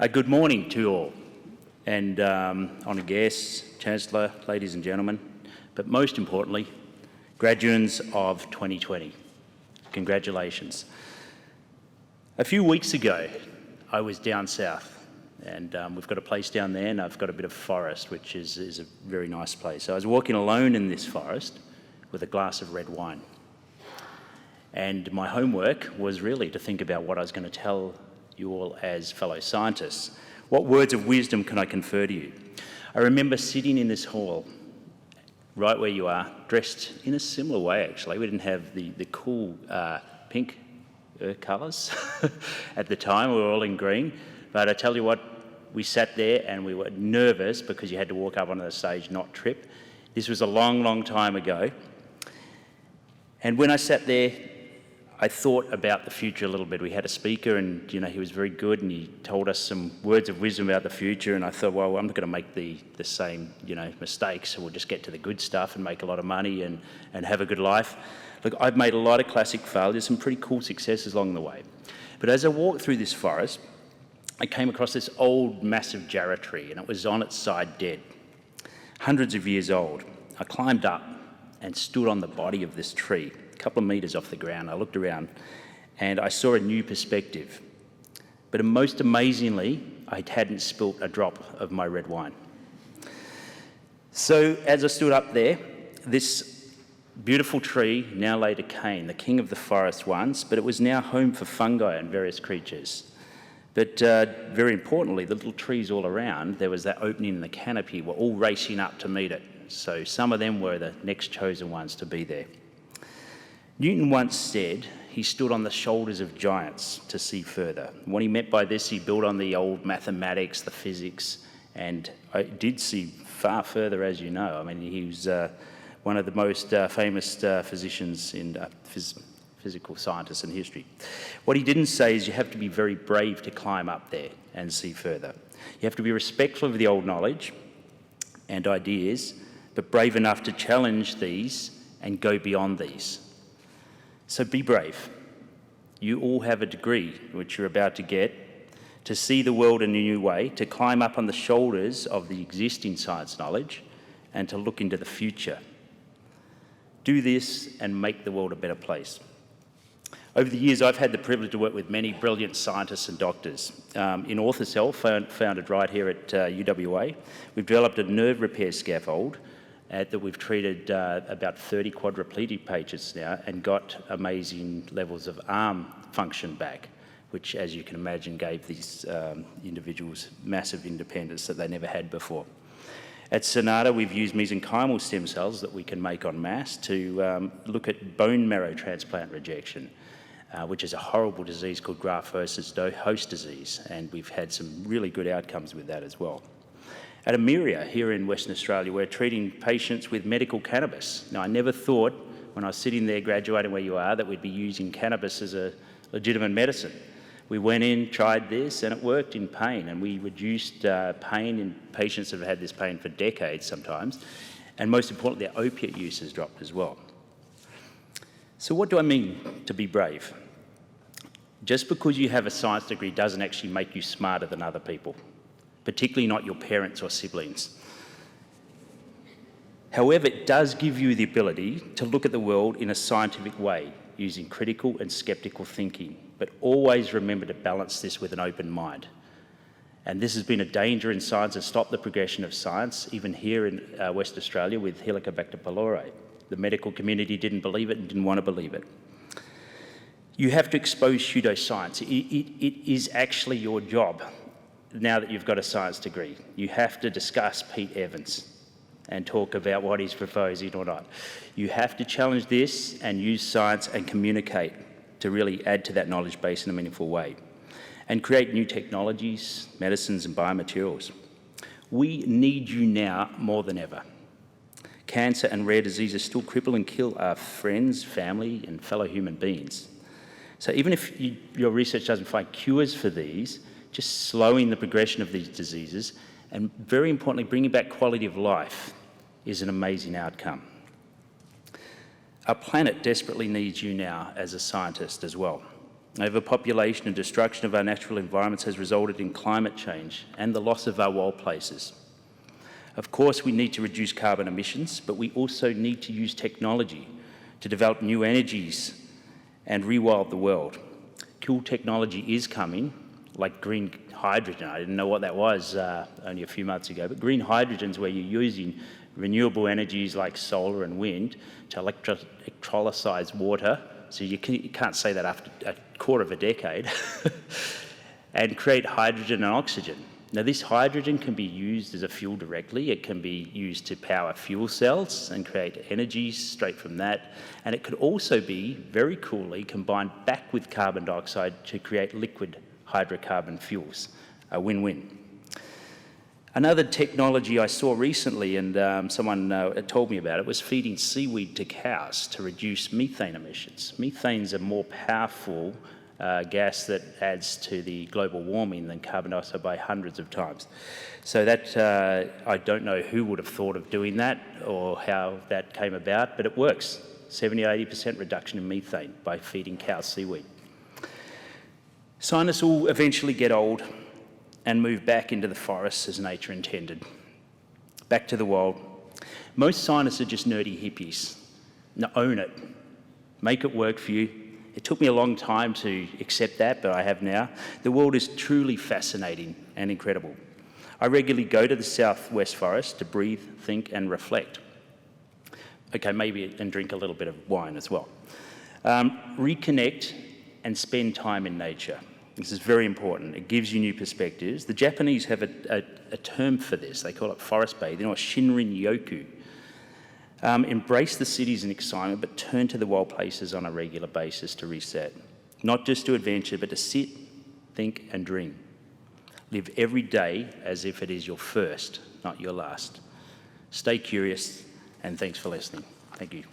Good morning to you all, and honoured guests, Chancellor, ladies and gentlemen, but most importantly, graduates of 2020. Congratulations. A few weeks ago, I was down south, and we've got a place down there, and I've got a bit of forest, which is a very nice place. So I was walking alone in this forest with a glass of red wine. And my homework was really to think about what I was going to tell you all as fellow scientists. What words of wisdom can I confer to you? I remember sitting in this hall, right where you are, dressed in a similar way actually. We didn't have the cool pink colours at the time, we were all in green. But I tell you what, we sat there and we were nervous because you had to walk up onto the stage, not trip. This was a long, long time ago. And when I sat there, I thought about the future a little bit. We had a speaker and, he was very good and he told us some words of wisdom about the future, and I thought, well, I'm not going to make the same, mistakes, so we'll just get to the good stuff and make a lot of money and have a good life. Look, I've made a lot of classic failures, some pretty cool successes along the way. But as I walked through this forest, I came across this old, massive jarrah tree, and it was on its side dead, hundreds of years old. I climbed up and stood on the body of this tree, couple of metres off the ground. I looked around and I saw a new perspective. But most amazingly, I hadn't spilt a drop of my red wine. So as I stood up there, this beautiful tree now lay decaying, the king of the forest once, but it was now home for fungi and various creatures. But very importantly, the little trees all around, there was that opening in the canopy, were all racing up to meet it. So some of them were the next chosen ones to be there. Newton once said he stood on the shoulders of giants to see further. What he meant by this, he built on the old mathematics, the physics, and I did see far further, as you know. I mean, he was one of the most famous physicians in physical scientists in history. What he didn't say is you have to be very brave to climb up there and see further. You have to be respectful of the old knowledge and ideas, but brave enough to challenge these and go beyond these. So be brave. You all have a degree, which you're about to get, to see the world in a new way, to climb up on the shoulders of the existing science knowledge, and to look into the future. Do this and make the world a better place. Over the years, I've had the privilege to work with many brilliant scientists and doctors. In Orthocell, founded right here at UWA, we've developed a nerve repair scaffold that we've treated about 30 quadriplegic patients now and got amazing levels of arm function back, which, as you can imagine, gave these individuals massive independence that they never had before. At Sonata, we've used mesenchymal stem cells that we can make en masse to look at bone marrow transplant rejection, which is a horrible disease called graft-versus-host disease, and we've had some really good outcomes with that as well. At Ameria, here in Western Australia, we're treating patients with medical cannabis. Now, I never thought, when I was sitting there graduating where you are, that we'd be using cannabis as a legitimate medicine. We went in, tried this, and it worked in pain, and we reduced pain in patients that have had this pain for decades sometimes, and most importantly, their opiate use has dropped as well. So what do I mean to be brave? Just because you have a science degree doesn't actually make you smarter than other people, particularly not your parents or siblings. However, it does give you the ability to look at the world in a scientific way, using critical and sceptical thinking, but always remember to balance this with an open mind. And this has been a danger in science and stopped the progression of science, even here in West Australia with Helicobacter pylori. The medical community didn't believe it and didn't want to believe it. You have to expose pseudoscience. It is actually your job. Now that you've got a science degree, you have to discuss Pete Evans and talk about what he's proposing or not. You have to challenge this and use science and communicate to really add to that knowledge base in a meaningful way and create new technologies, medicines and biomaterials. We need you now more than ever. Cancer and rare diseases still cripple and kill our friends, family and fellow human beings. So even if your research doesn't find cures for these, just slowing the progression of these diseases and, very importantly, bringing back quality of life is an amazing outcome. Our planet desperately needs you now as a scientist as well. Overpopulation and destruction of our natural environments has resulted in climate change and the loss of our wild places. Of course, we need to reduce carbon emissions, but we also need to use technology to develop new energies and rewild the world. Cool technology is coming, like green hydrogen. I didn't know what that was only a few months ago, but green hydrogen is where you're using renewable energies like solar and wind to electrolyse water, so you can't say that after a quarter of a decade, and create hydrogen and oxygen. Now, this hydrogen can be used as a fuel directly. It can be used to power fuel cells and create energy straight from that. And it could also be, very coolly, combined back with carbon dioxide to create liquid hydrocarbon fuels. A win-win. Another technology I saw recently, and someone told me about it, was feeding seaweed to cows to reduce methane emissions. Methane's a more powerful gas that adds to the global warming than carbon dioxide by hundreds of times. So that, I don't know who would have thought of doing that or how that came about, but it works. 70 or 80% reduction in methane by feeding cows seaweed. Scientists will eventually get old and move back into the forests as nature intended. Back to the wild. Most scientists are just nerdy hippies. Now own it. Make it work for you. It took me a long time to accept that, but I have now. The world is truly fascinating and incredible. I regularly go to the southwest forest to breathe, think, and reflect. Okay, maybe, and drink a little bit of wine as well. Reconnect and spend time in nature. This is very important. It gives you new perspectives. The Japanese have a term for this. They call it forest bathing, or Shinrin-yoku. Embrace the cities and excitement, but turn to the wild places on a regular basis to reset. Not just to adventure, but to sit, think, and dream. Live every day as if it is your first, not your last. Stay curious, and thanks for listening. Thank you.